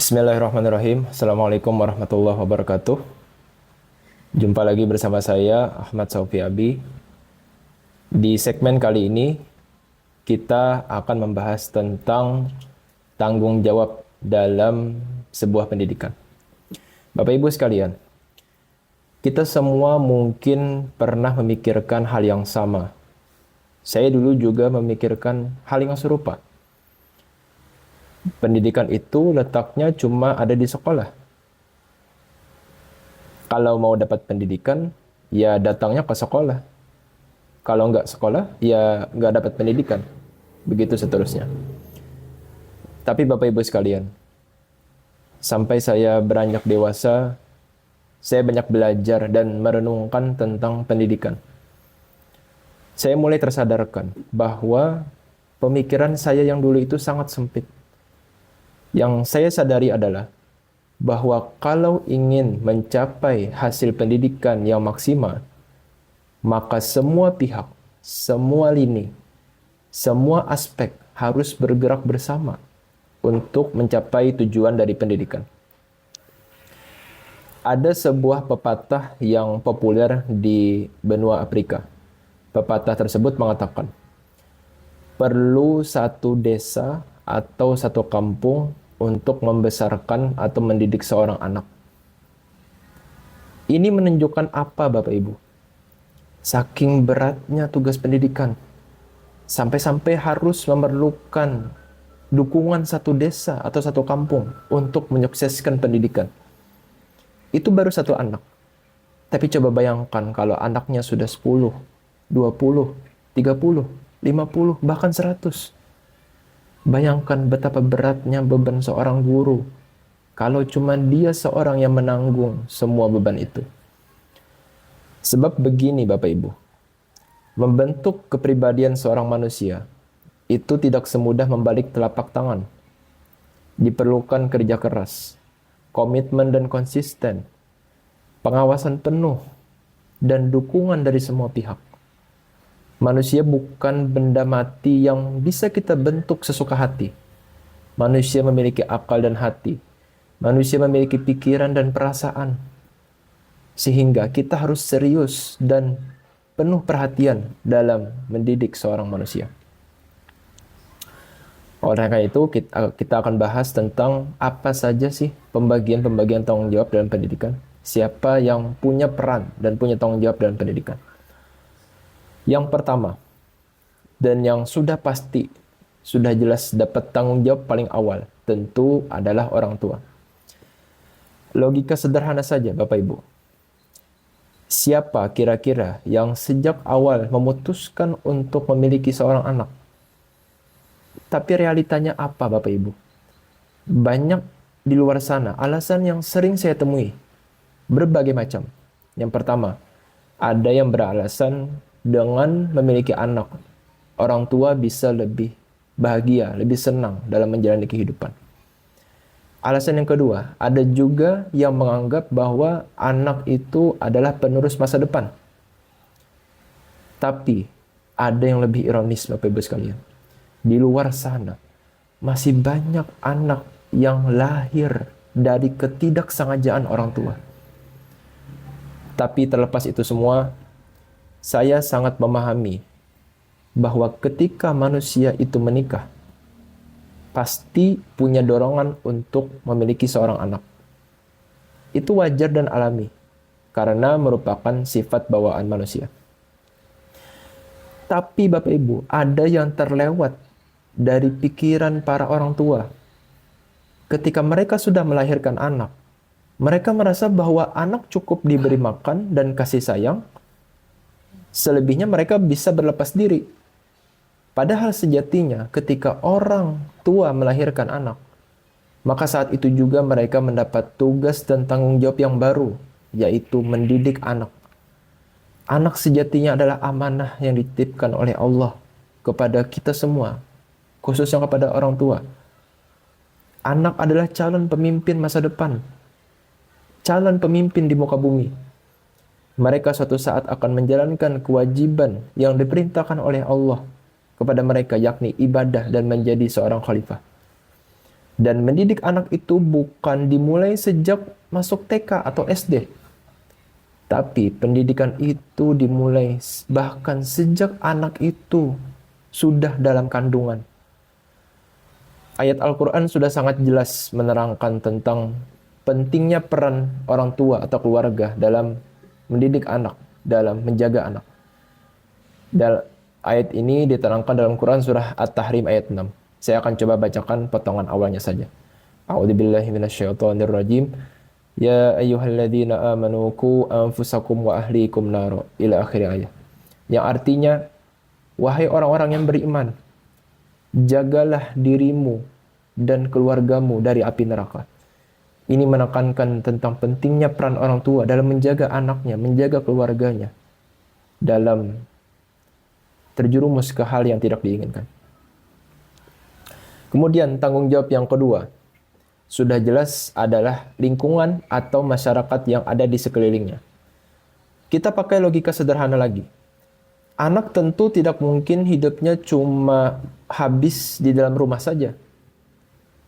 Bismillahirrahmanirrahim. Assalamualaikum warahmatullahi wabarakatuh. Jumpa lagi bersama saya, Ahmad Saufi Abi. Di segmen kali ini, kita akan membahas tentang tanggung jawab dalam sebuah pendidikan. Bapak Ibu sekalian, kita semua mungkin pernah memikirkan hal yang sama. Saya dulu juga memikirkan hal yang serupa. Pendidikan itu letaknya cuma ada di sekolah. Kalau mau dapat pendidikan, ya datangnya ke sekolah. Kalau nggak sekolah, ya nggak dapat pendidikan. Begitu seterusnya. Tapi Bapak Ibu sekalian, sampai saya beranjak dewasa, saya banyak belajar dan merenungkan tentang pendidikan. Saya mulai tersadarkan bahwa pemikiran saya yang dulu itu sangat sempit. Yang saya sadari adalah bahwa kalau ingin mencapai hasil pendidikan yang maksimal, maka semua pihak, semua lini, semua aspek harus bergerak bersama untuk mencapai tujuan dari pendidikan. Ada sebuah pepatah yang populer di benua Afrika. Pepatah tersebut mengatakan, perlu satu desa atau satu kampung untuk membesarkan atau mendidik seorang anak. Ini menunjukkan apa, Bapak Ibu? Saking beratnya tugas pendidikan, sampai-sampai harus memerlukan dukungan satu desa atau satu kampung untuk menyukseskan pendidikan. Itu baru satu anak. Tapi coba bayangkan kalau anaknya sudah 10, 20, 30, 50, bahkan 100. Bayangkan betapa beratnya beban seorang guru kalau cuma dia seorang yang menanggung semua beban itu. Sebab begini Bapak Ibu, membentuk kepribadian seorang manusia itu tidak semudah membalik telapak tangan. Diperlukan kerja keras, komitmen dan konsisten, pengawasan penuh, dan dukungan dari semua pihak. Manusia bukan benda mati yang bisa kita bentuk sesuka hati. Manusia memiliki akal dan hati. Manusia memiliki pikiran dan perasaan. Sehingga kita harus serius dan penuh perhatian dalam mendidik seorang manusia. Oleh karena itu, kita akan bahas tentang apa saja sih pembagian-pembagian tanggung jawab dalam pendidikan. Siapa yang punya peran dan punya tanggung jawab dalam pendidikan. Yang pertama, dan yang sudah pasti, sudah jelas dapat tanggung jawab paling awal, tentu adalah orang tua. Logika sederhana saja, Bapak Ibu. Siapa kira-kira yang sejak awal memutuskan untuk memiliki seorang anak? Tapi realitanya apa, Bapak Ibu? Banyak di luar sana, alasan yang sering saya temui, berbagai macam. Yang pertama, ada yang beralasan dengan memiliki anak, orang tua bisa lebih bahagia, lebih senang dalam menjalani kehidupan. Alasan yang kedua, ada juga yang menganggap bahwa anak itu adalah penerus masa depan. Tapi, ada yang lebih ironis Bapak Ibu sekalian. Di luar sana, masih banyak anak yang lahir dari ketidaksengajaan orang tua. Tapi terlepas itu semua, saya sangat memahami bahwa ketika manusia itu menikah, pasti punya dorongan untuk memiliki seorang anak. Itu wajar dan alami, karena merupakan sifat bawaan manusia. Tapi Bapak Ibu, ada yang terlewat dari pikiran para orang tua. Ketika mereka sudah melahirkan anak, mereka merasa bahwa anak cukup diberi makan dan kasih sayang, selebihnya mereka bisa berlepas diri. Padahal sejatinya ketika orang tua melahirkan anak, maka saat itu juga mereka mendapat tugas dan tanggung jawab yang baru, yaitu mendidik anak. Anak sejatinya adalah amanah yang dititipkan oleh Allah kepada kita semua, khususnya kepada orang tua. Anak adalah calon pemimpin masa depan, calon pemimpin di muka bumi. Mereka suatu saat akan menjalankan kewajiban yang diperintahkan oleh Allah kepada mereka, yakni ibadah dan menjadi seorang khalifah. Dan mendidik anak itu bukan dimulai sejak masuk TK atau SD. Tapi pendidikan itu dimulai bahkan sejak anak itu sudah dalam kandungan. Ayat Al-Quran sudah sangat jelas menerangkan tentang pentingnya peran orang tua atau keluarga dalam mendidik anak, dalam menjaga anak. Dan ayat ini diterangkan dalam Quran surah At-Tahrim ayat 6. Saya akan coba bacakan potongan awalnya saja. A'udzubillahi minasyaitonirrajim. Ya ayyuhalladzina amanu qu anfusakum wa ahlikum nar ila akhir ayat. Yang artinya, wahai orang-orang yang beriman, jagalah dirimu dan keluargamu dari api neraka. Ini menekankan tentang pentingnya peran orang tua dalam menjaga anaknya, menjaga keluarganya, dalam terjerumus ke hal yang tidak diinginkan. Kemudian tanggung jawab yang kedua, sudah jelas adalah lingkungan atau masyarakat yang ada di sekelilingnya. Kita pakai logika sederhana lagi. Anak tentu tidak mungkin hidupnya cuma habis di dalam rumah saja.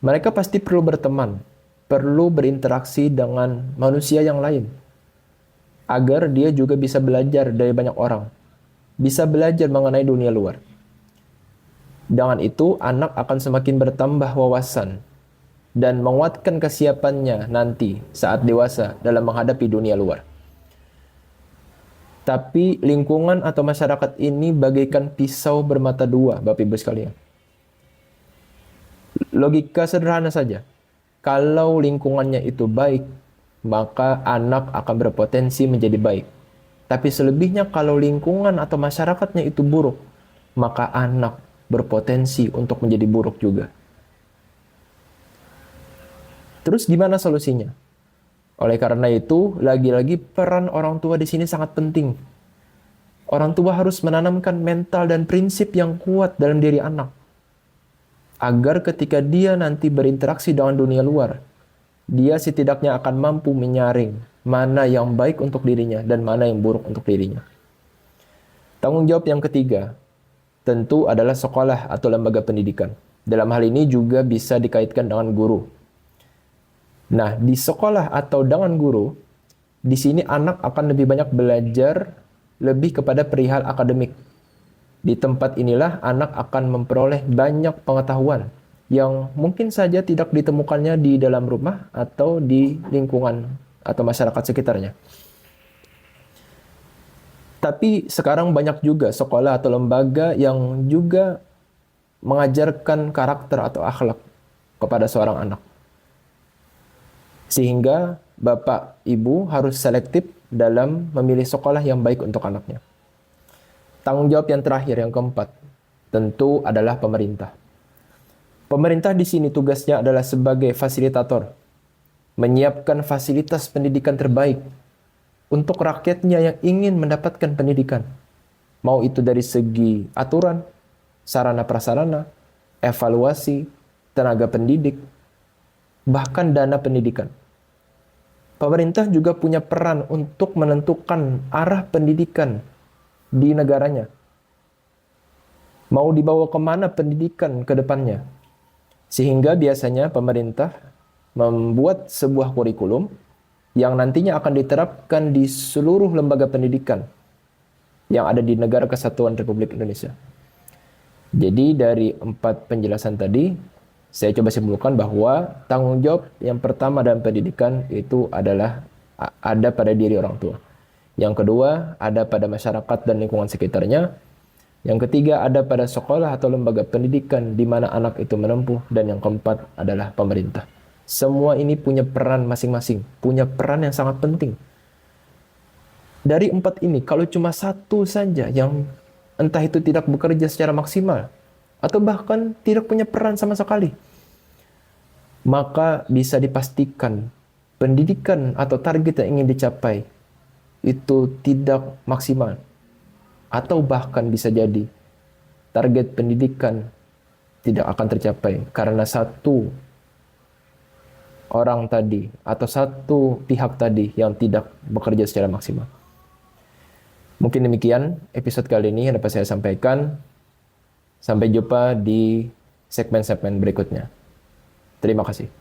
Mereka pasti perlu berteman, perlu berinteraksi dengan manusia yang lain, agar dia juga bisa belajar dari banyak orang, bisa belajar mengenai dunia luar. Dengan itu, anak akan semakin bertambah wawasan dan menguatkan kesiapannya nanti saat dewasa dalam menghadapi dunia luar. Tapi lingkungan atau masyarakat ini bagaikan pisau bermata dua, Bapak Ibu sekalian. Logika sederhana saja. Kalau lingkungannya itu baik, maka anak akan berpotensi menjadi baik. Tapi selebihnya kalau lingkungan atau masyarakatnya itu buruk, maka anak berpotensi untuk menjadi buruk juga. Terus gimana solusinya? Oleh karena itu, lagi-lagi peran orang tua di sini sangat penting. Orang tua harus menanamkan mental dan prinsip yang kuat dalam diri anak, agar ketika dia nanti berinteraksi dengan dunia luar, dia setidaknya akan mampu menyaring mana yang baik untuk dirinya dan mana yang buruk untuk dirinya. Tanggung jawab yang ketiga, tentu adalah sekolah atau lembaga pendidikan. Dalam hal ini juga bisa dikaitkan dengan guru. Nah, di sekolah atau dengan guru, di sini anak akan lebih banyak belajar lebih kepada perihal akademik. Di tempat inilah anak akan memperoleh banyak pengetahuan yang mungkin saja tidak ditemukannya di dalam rumah atau di lingkungan atau masyarakat sekitarnya. Tapi sekarang banyak juga sekolah atau lembaga yang juga mengajarkan karakter atau akhlak kepada seorang anak. Sehingga Bapak Ibu harus selektif dalam memilih sekolah yang baik untuk anaknya. Tanggung jawab yang terakhir, yang keempat, tentu adalah pemerintah. Pemerintah di sini tugasnya adalah sebagai fasilitator, menyiapkan fasilitas pendidikan terbaik untuk rakyatnya yang ingin mendapatkan pendidikan. Mau itu dari segi aturan, sarana prasarana, evaluasi, tenaga pendidik, bahkan dana pendidikan. Pemerintah juga punya peran untuk menentukan arah pendidikan di negaranya. Mau dibawa kemana pendidikan ke depannya? Sehingga biasanya pemerintah membuat sebuah kurikulum yang nantinya akan diterapkan di seluruh lembaga pendidikan yang ada di Negara Kesatuan Republik Indonesia. Jadi dari 4 penjelasan tadi, saya coba simpulkan bahwa tanggung jawab yang pertama dalam pendidikan itu adalah ada pada diri orang tua. Yang kedua, ada pada masyarakat dan lingkungan sekitarnya. Yang ketiga, ada pada sekolah atau lembaga pendidikan di mana anak itu menempuh. Dan yang keempat adalah pemerintah. Semua ini punya peran masing-masing, punya peran yang sangat penting. Dari 4 ini, kalau cuma satu saja yang entah itu tidak bekerja secara maksimal, atau bahkan tidak punya peran sama sekali, maka bisa dipastikan pendidikan atau target yang ingin dicapai itu tidak maksimal. Atau bahkan bisa jadi target pendidikan tidak akan tercapai karena satu orang tadi atau satu pihak tadi yang tidak bekerja secara maksimal. Mungkin demikian episode kali ini yang dapat saya sampaikan. Sampai jumpa di segmen-segmen berikutnya. Terima kasih.